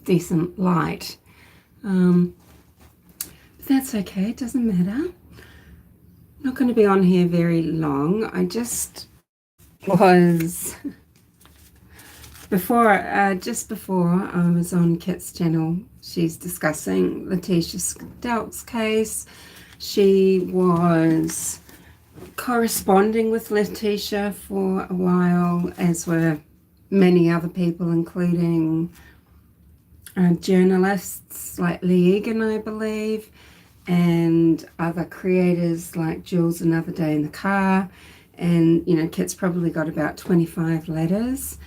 decent light. But that's okay, it doesn't matter. Not going to be on here very long. I just was just before I was on Kit's channel, she's discussing Leteica Stauch's case. She was corresponding with Leteica for a while, as were many other people, including journalists like Leteica, I believe, and other creators like Jules Another Day in the Car. And, you know, Kit's probably got about 25 letters.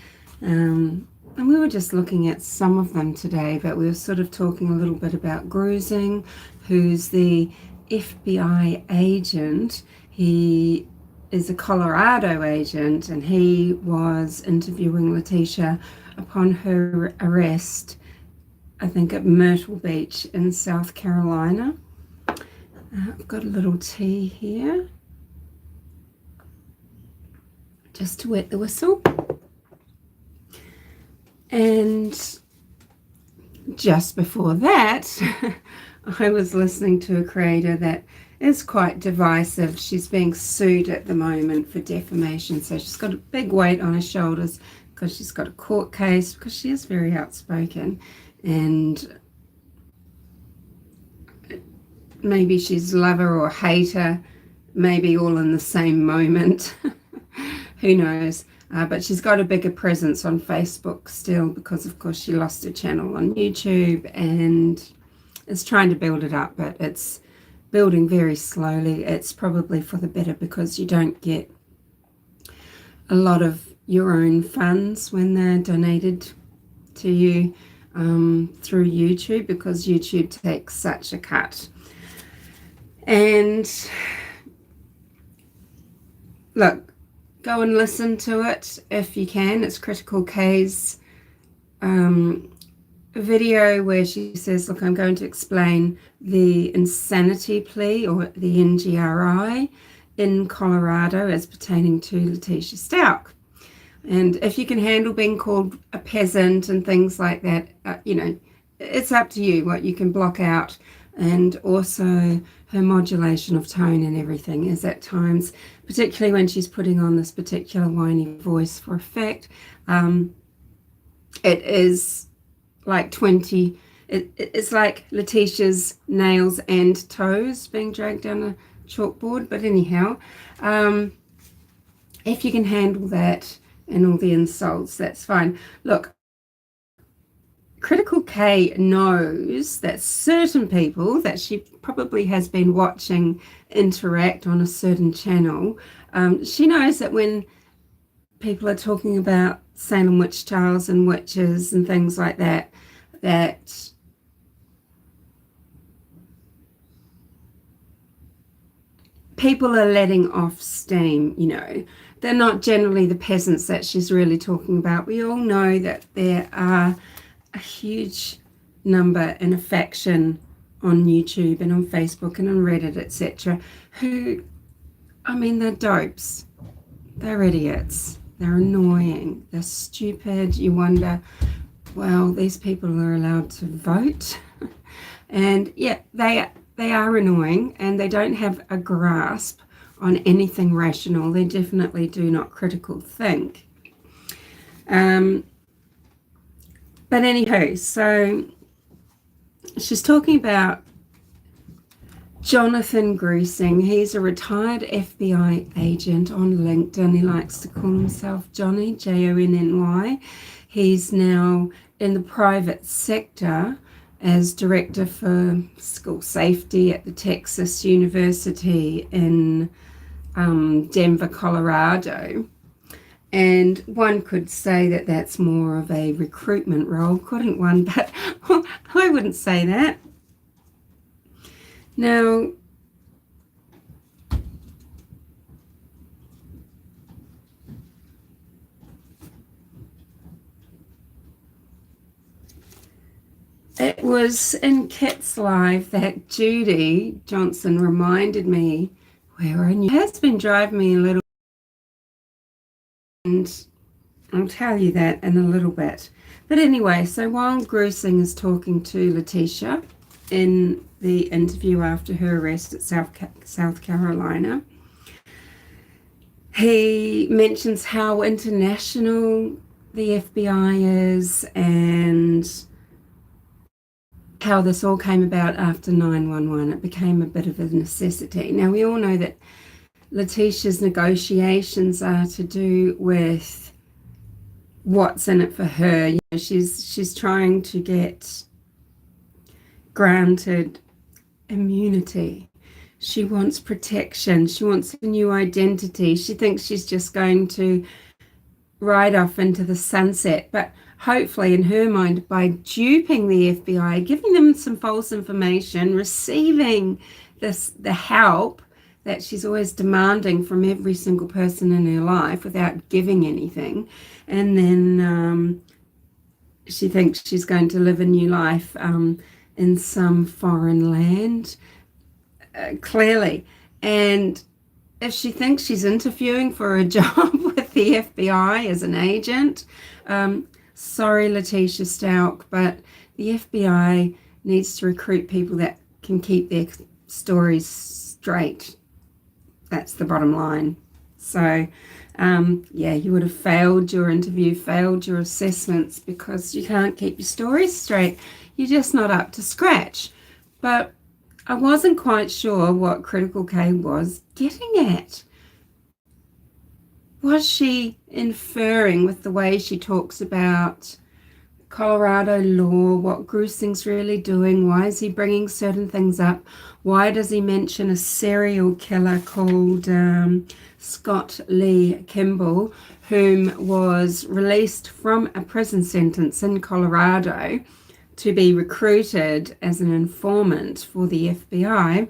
And we were just looking at some of them today, but we were sort of talking a little bit about Grusing, who's the FBI agent. He is a Colorado agent, and he was interviewing Leteica upon her arrest, I think at Myrtle Beach in South Carolina. I've got a little tea here, just to wet the whistle. And just before that, I was listening to a creator that is quite divisive. She's being sued at the moment for defamation, so she's got a big weight on her shoulders because she's got a court case, because she is very outspoken, and maybe she's lover or hater, maybe all in the same moment. Who knows? But she's got a bigger presence on Facebook still, because of course she lost her channel on YouTube and is trying to build it up, but it's building very slowly. It's probably for the better, because you don't get a lot of your own funds when they're donated to you through YouTube, because YouTube takes such a cut. And look, go and listen to it if you can. It's Critical K's video where she says, look, I'm going to explain the insanity plea, or the NGRI, in Colorado as pertaining to Leteica Stauch. And if you can handle being called a peasant and things like that, you know, it's up to you what you can block out. And also her modulation of tone and everything is at times, particularly when she's putting on this particular whiny voice for effect, it is like it's like Leteica's nails and toes being dragged down a chalkboard. But anyhow, if you can handle that and all the insults, that's fine. Look, Critical K knows that certain people that she probably has been watching interact on a certain channel, she knows that when people are talking about Salem witch trials and witches and things like that, that people are letting off steam. You know, they're not generally the peasants that she's really talking about. We all know that there are a huge number and a faction on YouTube and on Facebook and on Reddit, etc., who, I mean, they're dopes, they're idiots, they're annoying, they're stupid. You wonder, well, these people are allowed to vote. And yeah, they are annoying, and they don't have a grasp on anything rational. They definitely do not critical think. But anywho, so she's talking about Jonathan Grusing. He's a retired FBI agent on LinkedIn. He likes to call himself Johnny, Jonny. He's now in the private sector as director for school safety at the Texas University in Denver, Colorado. And one could say that that's more of a recruitment role, couldn't one? But I wouldn't say that. Now, it was in Kit's live that Judy Johnson reminded me where I knew. It has been driving me a little. And I'll tell you that in a little bit. But anyway, so while Grusing is talking to Leteica in the interview after her arrest at South Carolina, he mentions how international the FBI is and how this all came about after 9/11. It became a bit of a necessity. Now, we all know that Leteica's negotiations are to do with what's in it for her. You know, she's trying to get granted immunity. She wants protection. She wants a new identity. She thinks she's just going to ride off into the sunset. But hopefully, in her mind, by duping the FBI, giving them some false information, receiving the help that she's always demanding from every single person in her life without giving anything, and then she thinks she's going to live a new life in some foreign land, clearly. And if she thinks she's interviewing for a job with the FBI as an agent, sorry, Leteica Stauch, but the FBI needs to recruit people that can keep their stories straight. That's the bottom line. So, yeah, you would have failed your interview, failed your assessments because you can't keep your stories straight. You're just not up to scratch. But I wasn't quite sure what Critical K was getting at. Was she inferring with the way she talks about Colorado law, what Grusing's really doing? Why is he bringing certain things up? Why does he mention a serial killer called Scott Lee Kimball, whom was released from a prison sentence in Colorado to be recruited as an informant for the FBI?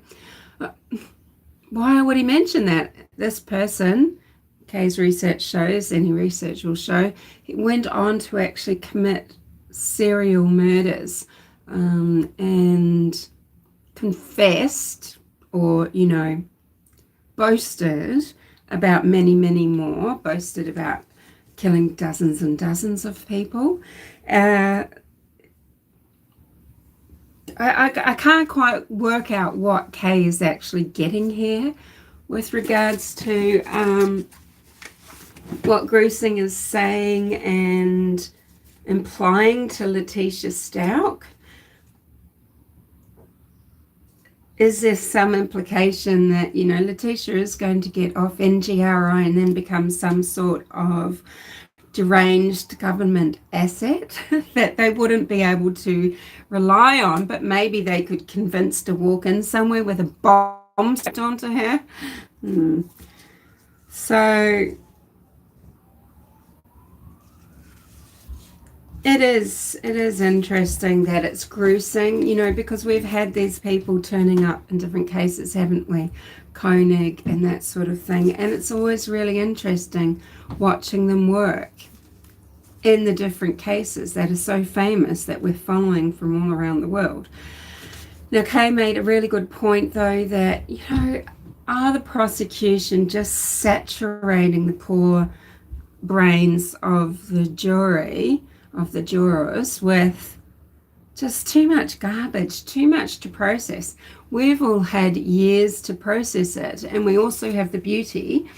Why would he mention that? This person, Kay's research shows, any research will show, he went on to actually commit serial murders and confessed, or, you know, boasted about many, many more, boasted about killing dozens and dozens of people. I can't quite work out what Kay is actually getting here with regards to what Grusing is saying and implying to Leteica Stauch. Is there some implication that, you know, Leteica is going to get off NGRI and then become some sort of deranged government asset that they wouldn't be able to rely on, but maybe they could convince to walk in somewhere with a bomb strapped onto her? So it is interesting that it's Grusing, you know, because we've had these people turning up in different cases, haven't we? Koenig and that sort of thing. And it's always really interesting watching them work in the different cases that are so famous that we're following from all around the world. Now, Kay made a really good point, though, that, you know, are the prosecution just saturating the poor brains of the jury, of the jurors, with just too much garbage, too much to process? We've all had years to process it, and we also have the beauty,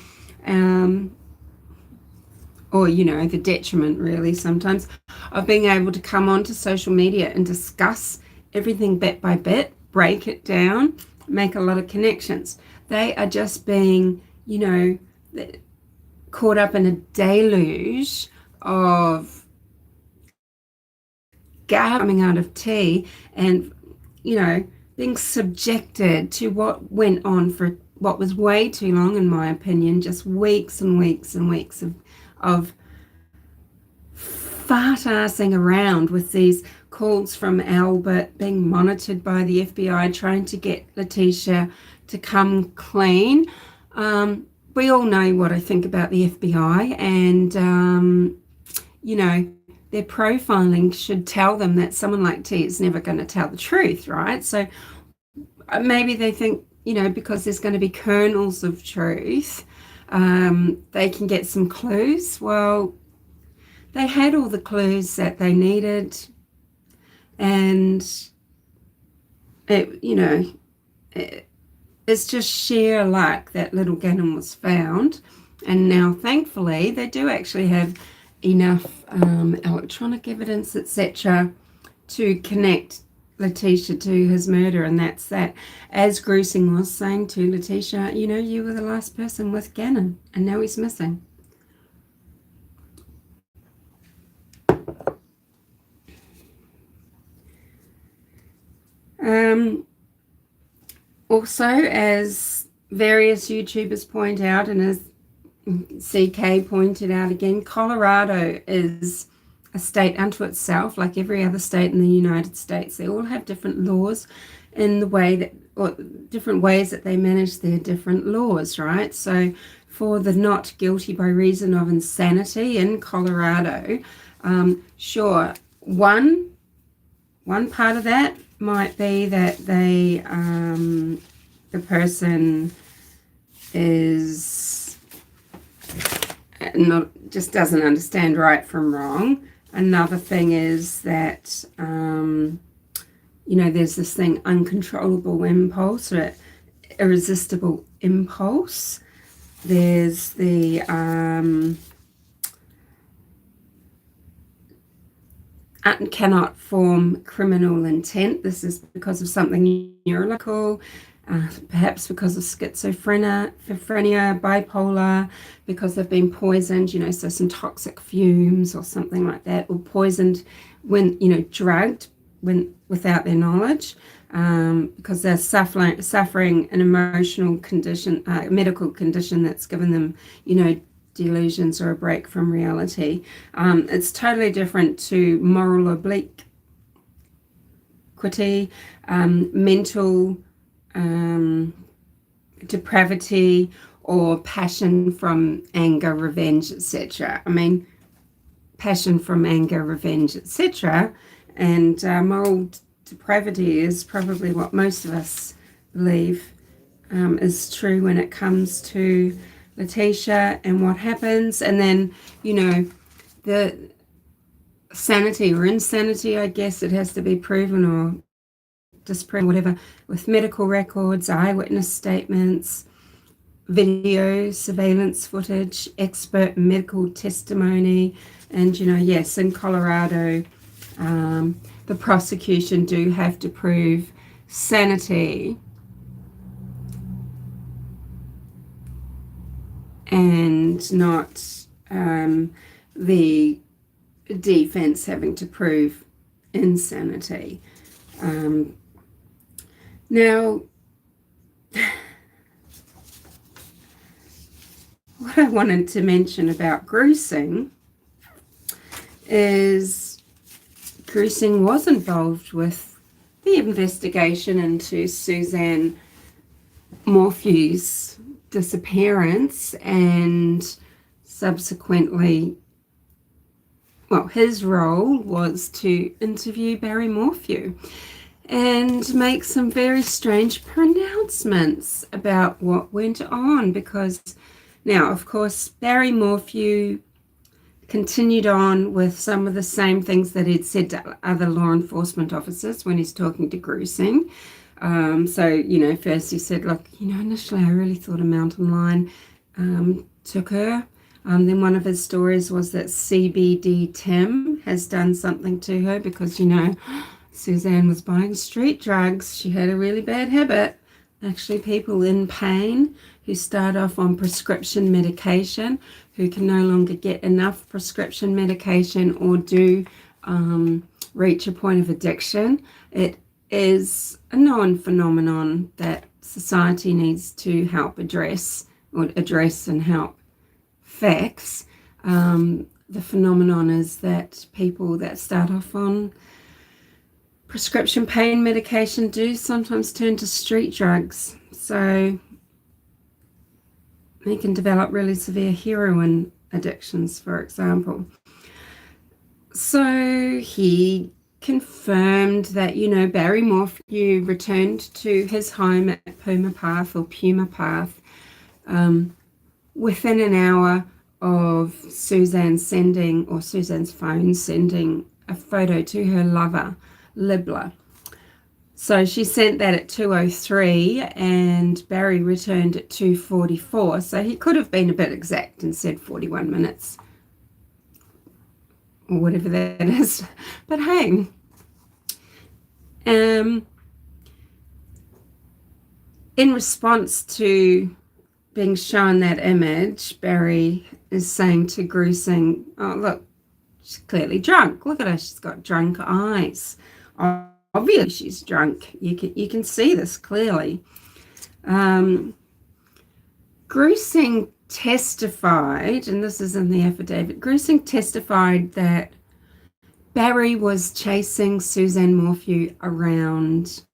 or, you know, the detriment really sometimes, of being able to come onto social media and discuss everything bit by bit, break it down, make a lot of connections. They are just being, you know, caught up in a deluge of garbage coming out of tea, and, you know, being subjected to what went on for what was way too long, in my opinion, just weeks and weeks and weeks of fart-assing around with these calls from Albert, being monitored by the FBI, trying to get Leteica to come clean. We all know what I think about the FBI, and, you know, their profiling should tell them that someone like T is never going to tell the truth, right? So maybe they think, you know, because there's going to be kernels of truth, they can get some clues. Well, they had all the clues that they needed, and it's just sheer luck that little Gannon was found. And now, thankfully, they do actually have enough electronic evidence, etc., to connect Leteica to his murder, and that's that. As Gruesing was saying to Leteica, you were the last person with Gannon, and now he's missing. Also, as various YouTubers point out, and as CK pointed out again, Colorado is a state unto itself, like every other state in the United States. They all have different laws in the way that, or different ways that they manage their different laws, right? So for the not guilty by reason of insanity in Colorado, sure, one part of that might be that the person is not, just doesn't understand right from wrong. Another thing is that there's this thing, uncontrollable impulse, or irresistible impulse. There's the cannot form criminal intent. This is because of something neurological, perhaps because of schizophrenia, bipolar, because they've been poisoned, so some toxic fumes or something like that, or poisoned when, drugged without their knowledge, because they're suffering an emotional condition, medical condition that's given them, delusions or a break from reality. It's totally different to moral obliquity, mental depravity, or passion from anger, revenge, etc. Passion from anger, revenge, etc. And moral depravity is probably what most of us believe is true when it comes to Leteica and what happens. And then, the sanity or insanity, I guess it has to be proven or disproven, whatever, with medical records, eyewitness statements, video, surveillance footage, expert medical testimony. And, yes, in Colorado, the prosecution do have to prove sanity and not the defense having to prove insanity. Now, what I wanted to mention about Gruesing is Gruesing was involved with the investigation into Suzanne Morphew's disappearance, and subsequently, his role was to interview Barry Morphew and make some very strange pronouncements about what went on, because now, of course, Barry Morphew continued on with some of the same things that he'd said to other law enforcement officers when he's talking to Gruesing. So, first he said, look, initially I really thought a mountain lion took her. Then one of his stories was that CBD Tim has done something to her because, Suzanne was buying street drugs. She had a really bad habit. Actually, people in pain who start off on prescription medication, who can no longer get enough prescription medication or do reach a point of addiction. It is a known phenomenon that society needs to help address and help fix. The phenomenon is that people that start off on prescription pain medication do sometimes turn to street drugs. So they can develop really severe heroin addictions, for example. So he confirmed that, Barry Morphew returned to his home at Puma Path within an hour of Suzanne's phone sending a photo to her lover, Libla. So she sent that at 2:03 and Barry returned at 2:44. So he could have been a bit exact and said 41 minutes or whatever that is. But hey, in response to being shown that image, Barry is saying to Gruesing, oh, look, she's clearly drunk. Look at her. She's got drunk eyes. Obviously, she's drunk. You can see this clearly. Gruesing testified, and this is in the affidavit, Gruesing testified that Barry was chasing Suzanne Morphew around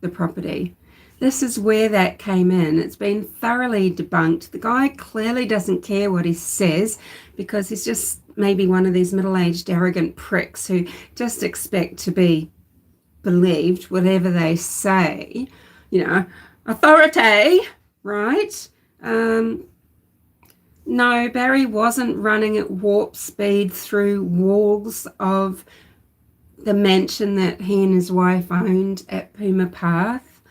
the property. This is where that came in. It's been thoroughly debunked. The guy clearly doesn't care what he says because he's just maybe one of these middle-aged arrogant pricks who just expect to be believed whatever they say. Authority, right? No, Barry wasn't running at warp speed through walls of the mansion that he and his wife owned at Puma Path.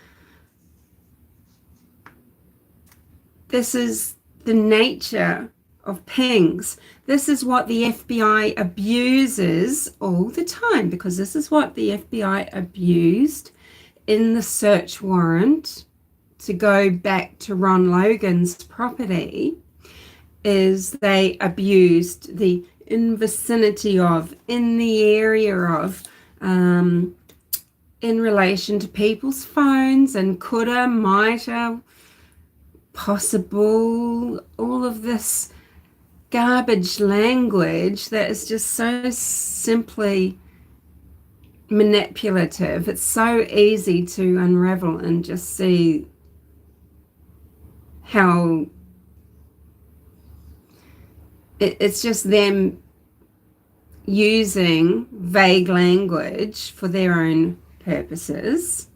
This is the nature of pings. This is what the FBI abuses all the time, because this is what the FBI abused in the search warrant to go back to Ron Logan's property, is they abused the in vicinity of, in the area of, in relation to people's phones and coulda, mighta, possible, all of this garbage language that is just so simply manipulative. It's so easy to unravel and just see how it's just them using vague language for their own purposes.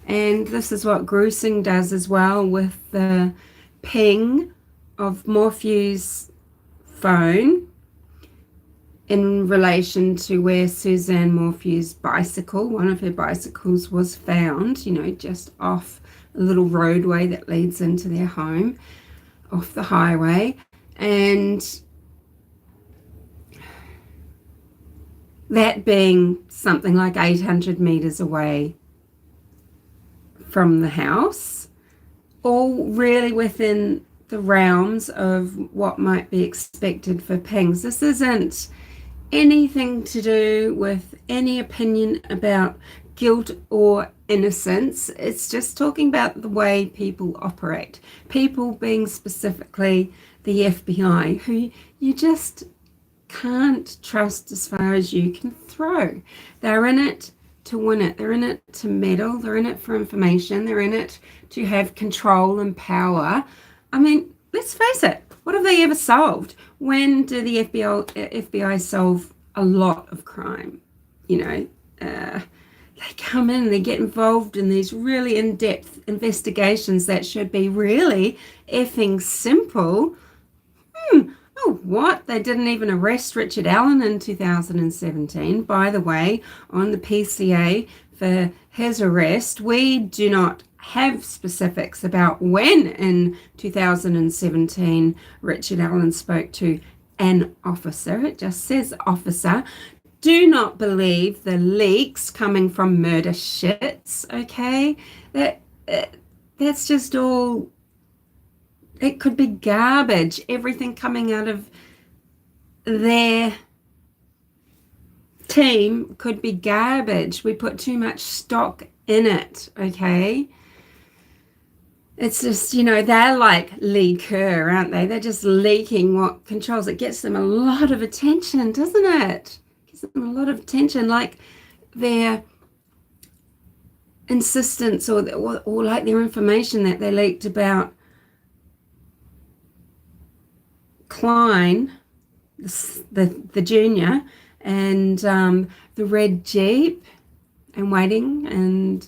And this is what Gruesing does as well with the ping of Morphew's phone in relation to where Suzanne Morphew's bicycle, one of her bicycles, was found, just off a little roadway that leads into their home, off the highway. And that being something like 800 meters away from the house, all really within the realms of what might be expected for pings. This isn't anything to do with any opinion about guilt or innocence. It's just talking about the way people operate. People being specifically the FBI, who you just can't trust as far as you can throw. They're in it to win it. They're in it to meddle. They're in it for information. They're in it to have control and power. I mean, let's face it. What have they ever solved? When do the FBI solve a lot of crime? They come in, they get involved in these really in-depth investigations that should be really effing simple. Oh, what? They didn't even arrest Richard Allen in 2017. By the way, on the PCA for his arrest, we do not have specifics about when in 2017 Richard Allen spoke to an officer. It just says officer. Do not believe the leaks coming from murder shits, okay? That's just all. It could be garbage. Everything coming out of their team could be garbage. We put too much stock in it, okay? It's just, they're like leaker, aren't they? They're just leaking what controls. It gets them a lot of attention, doesn't it? It gives them a lot of attention, like their insistence or like their information that they leaked about Klein, the junior, and the red Jeep and waiting, and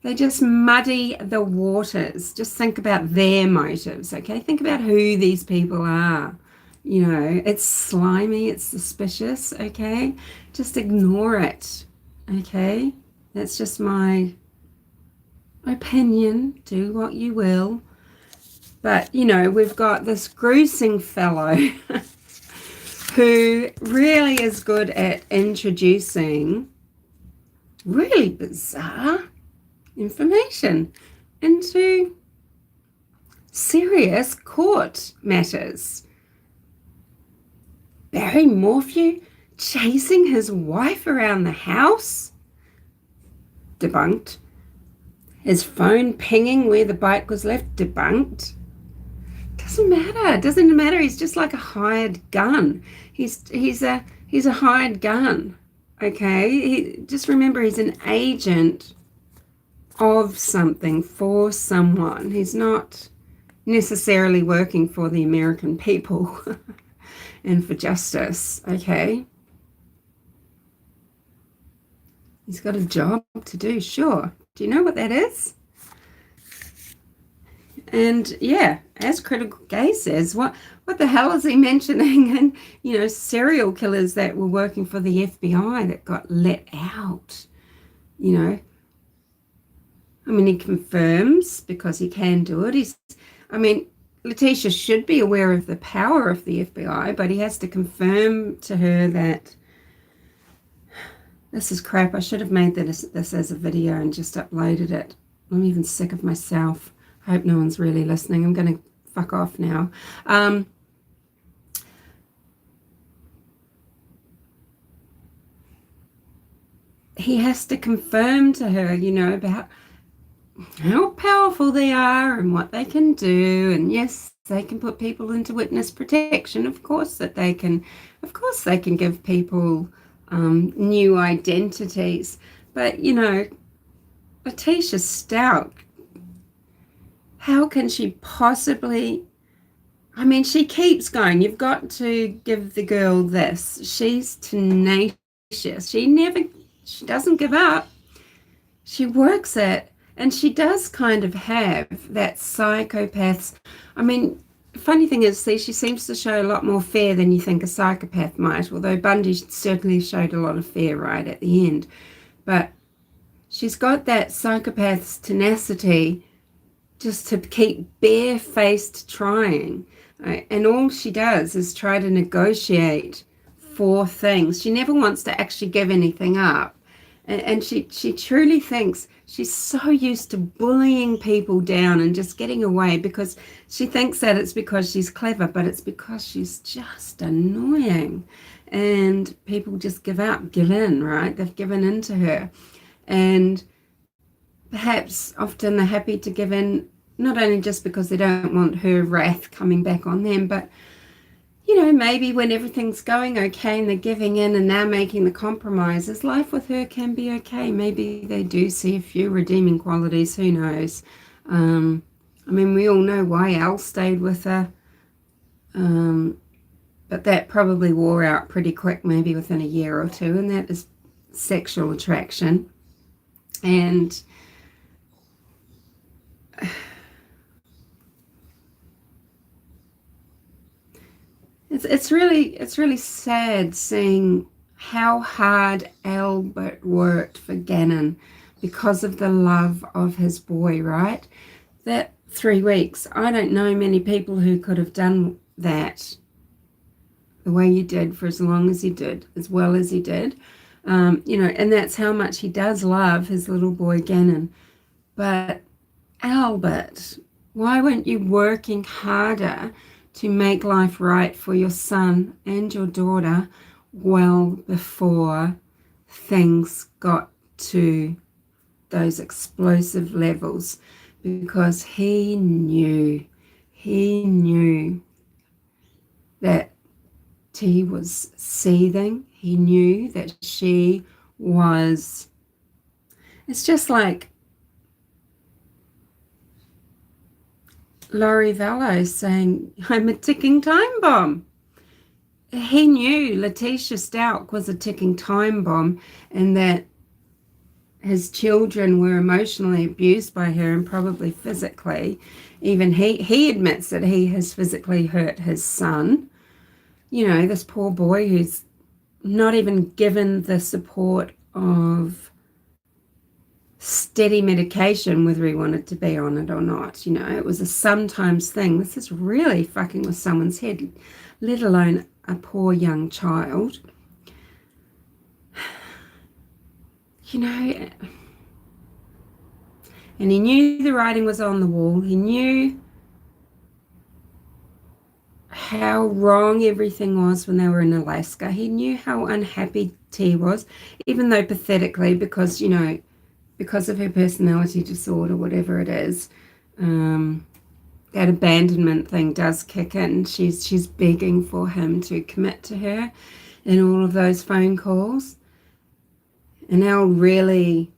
They just muddy the waters. Just think about their motives, okay? Think about who these people are. You know, it's slimy, it's suspicious, okay? Just ignore it, okay? That's just my opinion. Do what you will. But, you know, we've got this gruesome fellow who really is good at introducing really bizarre information into serious court matters. Barry Morphew chasing his wife around the house? Debunked. His phone pinging where the bike was left? Debunked. Doesn't matter. Doesn't matter. He's just like a hired gun. He's a hired gun. Okay. Just remember, he's an agent of something for someone. He's not necessarily working for the American people and for justice. Okay. He's got a job to do. Sure. Do you know what that is? And yeah, as Critical Gaze says, what the hell is he mentioning? And, you know, serial killers that were working for the FBI that got let out, you know. I mean, he confirms because he can do it. Leteica should be aware of the power of the FBI, but he has to confirm to her that this is crap. I should have made this as a video and just uploaded it. I'm even sick of myself. I hope no one's really listening. I'm going to fuck off now. He has to confirm to her, you know, about how powerful they are and what they can do. And yes, they can put people into witness protection. Of course they can give people new identities. But, you know, Leteica Stauch, how can she possibly, I mean, she keeps going. You've got to give the girl this. She's tenacious. She doesn't give up. She works it. And she does kind of have that psychopath's, I mean, funny thing is, see, she seems to show a lot more fear than you think a psychopath might, although Bundy certainly showed a lot of fear right at the end. But she's got that psychopath's tenacity just to keep barefaced trying. Right? And all she does is try to negotiate for things. She never wants to actually give anything up. And she truly thinks she's so used to bullying people down and just getting away because she thinks that it's because she's clever, but it's because she's just annoying. And people just give in, right? They've given in to her. And perhaps often they're happy to give in, not only just because they don't want her wrath coming back on them, but, you know, maybe when everything's going okay and they're giving in and they're making the compromises, life with her can be okay. Maybe they do see a few redeeming qualities. Who knows? I mean, we all know why Al stayed with her. But that probably wore out pretty quick, maybe within a year or two, and that is sexual attraction. And it's really sad seeing how hard Albert worked for Gannon because of the love of his boy, right? That 3 weeks, I don't know many people who could have done that the way he did for as long as he did, as well as he did. You know, and that's how much he does love his little boy Gannon. But Albert, why weren't you working harder to make life right for your son and your daughter well before things got to those explosive levels? Because he knew that T was seething. He knew that she was, it's just like Laurie Vallow saying, I'm a ticking time bomb. He knew Leteica Stauch was a ticking time bomb and that his children were emotionally abused by her and probably physically. Even he admits that he has physically hurt his son. You know, this poor boy who's not even given the support of steady medication, whether he wanted to be on it or not. You know, it was a sometimes thing. This is really fucking with someone's head, let alone a poor young child. You know, and he knew the writing was on the wall. He knew how wrong everything was when they were in Alaska. He knew how unhappy T was, even though pathetically, because, you know, because of her personality disorder, whatever it is, that abandonment thing does kick in. She's begging for him to commit to her in all of those phone calls. And Al really,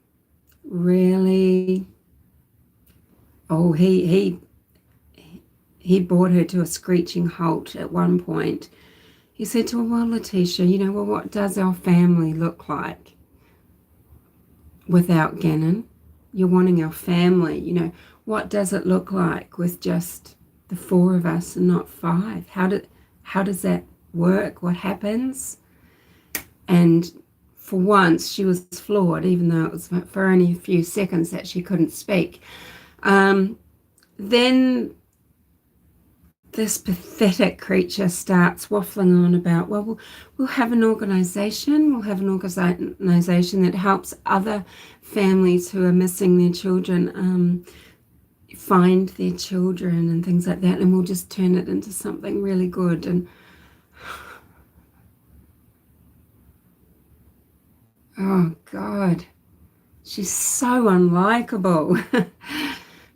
oh, he brought her to a screeching halt at one point. He said to her, well, Leteica, you know, well, what does our family look like without Gannon? You're wanting our family, you know, what does it look like with just the 4 of us and not 5? How does that work? What happens? And for once, she was floored, even though it was for only a few seconds that she couldn't speak. Then this pathetic creature starts waffling on about, well, we'll have an organisation. We'll have an organisation that helps other families who are missing their children find their children and things like that, and we'll just turn it into something really good. And oh, God, she's so unlikable.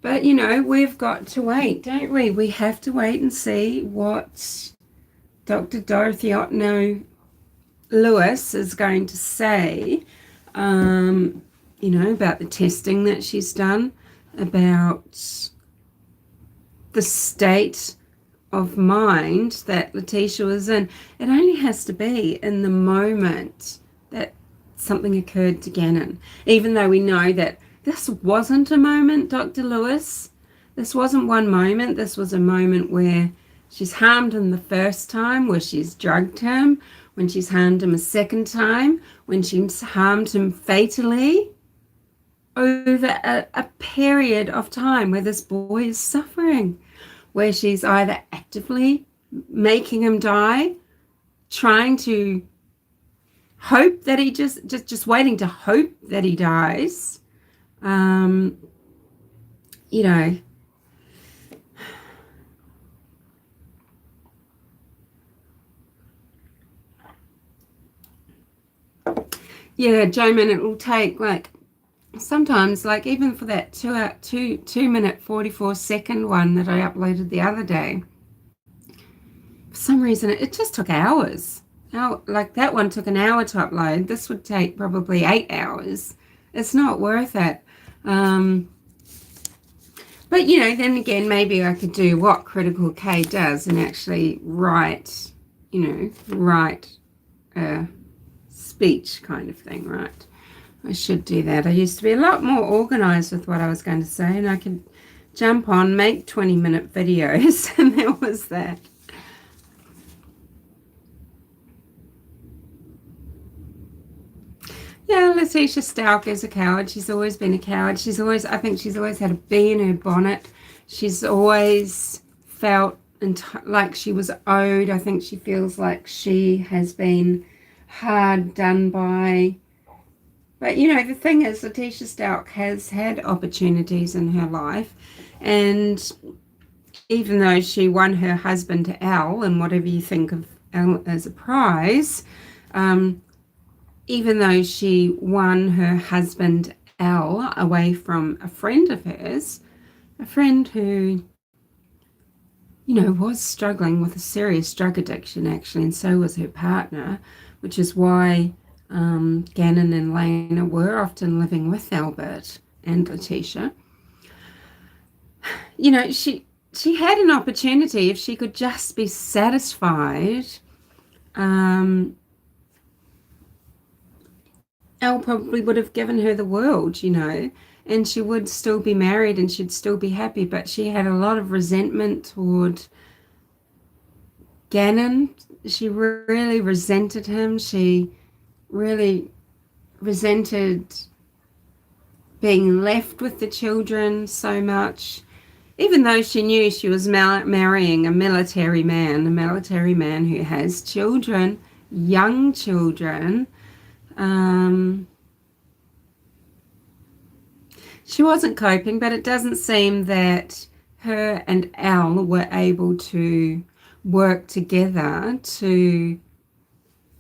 But, you know, we've got to wait, don't we? We have to wait and see what Dr. Dorothy Otno-Lewis is going to say, you know, about the testing that she's done, about the state of mind that Leteica was in. It only has to be in the moment that something occurred to Gannon, even though we know that this wasn't a moment, Dr. Lewis. This wasn't one moment. This was a moment where she's harmed him the first time, where she's drugged him, when she's harmed him a second time, when she's harmed him fatally, over a period of time where this boy is suffering, where she's either actively making him die, trying to hope that he just waiting to hope that he dies. You know, yeah, Joman, it will take like sometimes, like even for that 2 minute 44 second one that I uploaded the other day, for some reason it just took hours. Like that one took an hour to upload. This would take probably 8 hours. It's not worth it. But, you know, then again, maybe I could do what Critical K does and actually write a speech kind of thing, right? I should do that. I used to be a lot more organized with what I was going to say, and I could jump on, make 20-minute videos, and there was that. Yeah, Leteica Stauch is a coward. She's always been a coward. I think she's always had a bee in her bonnet. She's always felt like she was owed. I think she feels like she has been hard done by. But, you know, the thing is, Leteica Stauch has had opportunities in her life. And even though she won her husband Al, and whatever you think of Al as a prize, even though she won her husband Al away from a friend of hers, a friend who, you know, was struggling with a serious drug addiction actually, and so was her partner, which is why Gannon and Lena were often living with Albert and Leteica. You know, she had an opportunity if she could just be satisfied Elle probably would have given her the world, and she would still be married and she'd still be happy, but she had a lot of resentment toward Gannon. She really resented him. She really resented being left with the children so much, even though she knew she was marrying a military man who has children, young children. She wasn't coping, but it doesn't seem that her and Elle were able to work together to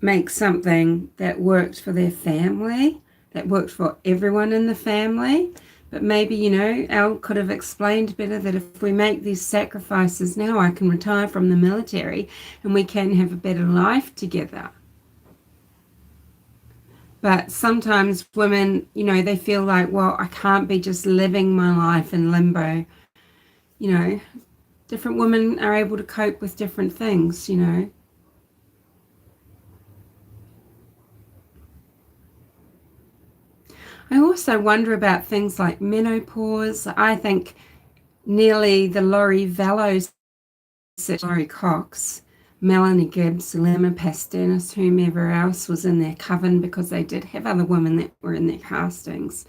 make something that worked for their family, that worked for everyone in the family. But maybe, Elle could have explained better that if we make these sacrifices now, I can retire from the military and we can have a better life together. But sometimes women, they feel like, well, I can't be just living my life in limbo. Different women are able to cope with different things, I also wonder about things like menopause. I think nearly the Laurie Vallows, Laurie Cox, Melanie Gibbs, Lemma Pasternis, whomever else was in their coven, because they did have other women that were in their castings.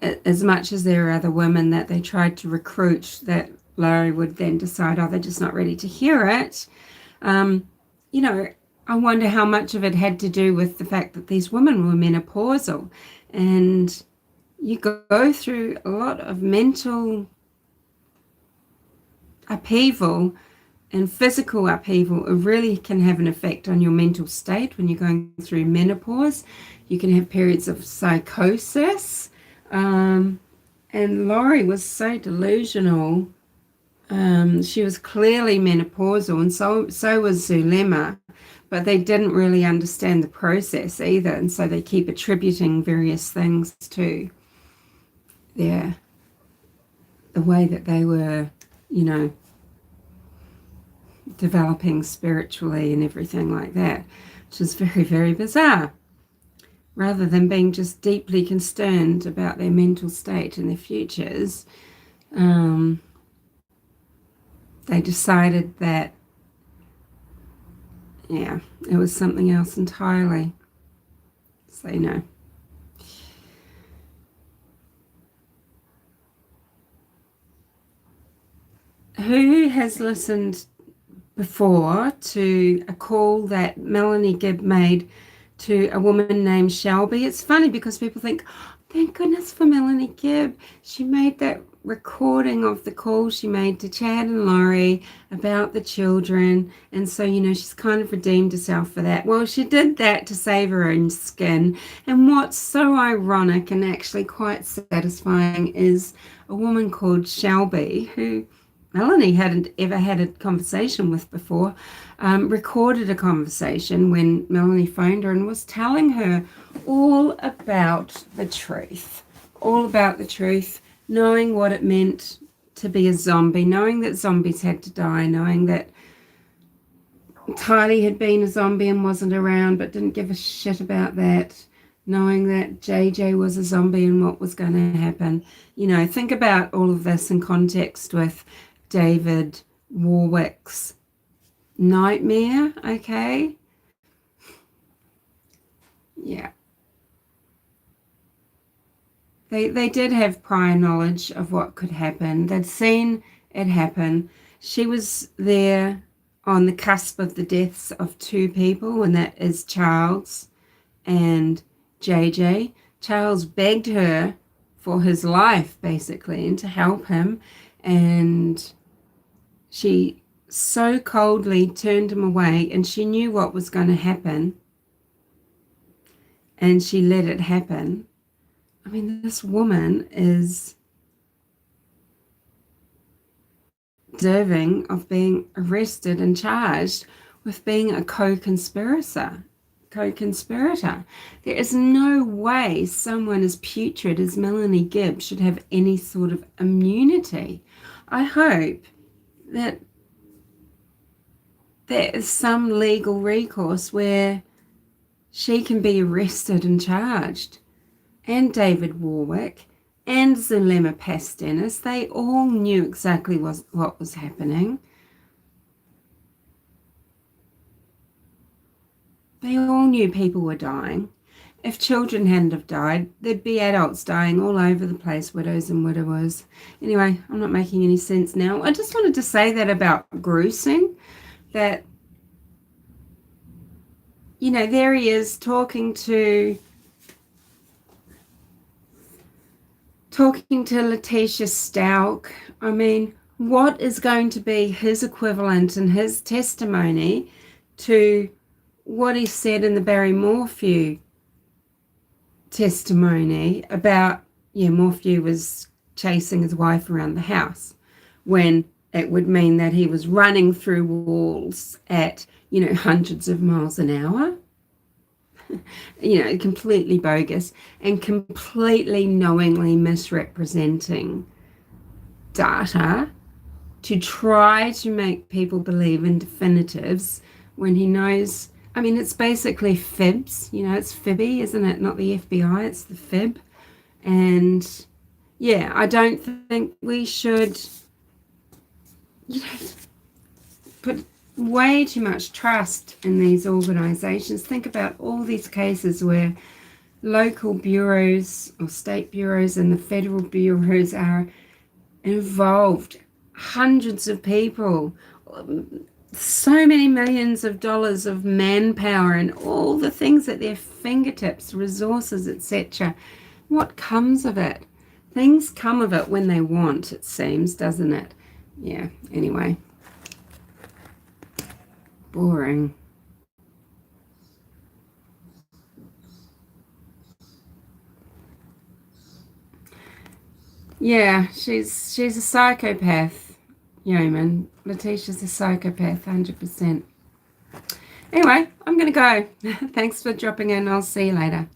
As much as there are other women that they tried to recruit, that Laurie would then decide, they're just not ready to hear it. I wonder how much of it had to do with the fact that these women were menopausal. And you go through a lot of mental upheaval and physical upheaval. It really can have an effect on your mental state when you're going through menopause. You can have periods of psychosis. And Laurie was so delusional. She was clearly menopausal, and so was Zulema, but they didn't really understand the process either, and so they keep attributing various things to the way that they were, developing spiritually and everything like that, which is very, very bizarre. Rather than being just deeply concerned about their mental state and their futures, they decided that, it was something else entirely. So, Who has listened before to a call that Melanie Gibb made to a woman named Shelby? It's funny because people think, thank goodness for Melanie Gibb. She made that recording of the call she made to Chad and Laurie about the children, and so she's kind of redeemed herself for that. Well, she did that to save her own skin, and what's so ironic and actually quite satisfying is a woman called Shelby, who Melanie hadn't ever had a conversation with before, recorded a conversation when Melanie phoned her and was telling her all about the truth, knowing what it meant to be a zombie, knowing that zombies had to die, knowing that Tylee had been a zombie and wasn't around but didn't give a shit about that, knowing that JJ was a zombie and what was going to happen. Think about all of this in context with David Warwick's nightmare, okay? Yeah. They did have prior knowledge of what could happen. They'd seen it happen. She was there on the cusp of the deaths of two people, and that is Charles and JJ. Charles begged her for his life, basically, and to help him, and she so coldly turned him away, and she knew what was going to happen, and she let it happen. I mean, this woman is deserving of being arrested and charged with being a co-conspirator. There is no way someone as putrid as Melanie Gibb should have any sort of immunity. I hope that there is some legal recourse where she can be arrested and charged. And David Warwick and Zulema Pasternas, they all knew exactly what was happening. They all knew people were dying. If children hadn't have died, there'd be adults dying all over the place, widows and widowers. Anyway, I'm not making any sense now. I just wanted to say that about Gruesing, that, you know, there he is talking to Leteica Stauch. I mean, what is going to be his equivalent in his testimony to what he said in the Barry Morphew testimony about, Morphew was chasing his wife around the house, when it would mean that he was running through walls at, hundreds of miles an hour. Completely bogus and completely knowingly misrepresenting data to try to make people believe in definitives when he knows, it's basically fibs, it's fibby, isn't it? Not the FBI, it's the fib. And I don't think we should, put way too much trust in these organizations. Think about all these cases where local bureaus or state bureaus and the federal bureaus are involved. Hundreds of people, so many millions of dollars of manpower and all the things at their fingertips, resources, etc. What comes of it? Things come of it when they want, it seems, doesn't it? Yeah, anyway. Boring. Yeah, she's a psychopath, Yeoman. Letitia's a psychopath, 100%. Anyway, I'm going to go. Thanks for dropping in. I'll see you later.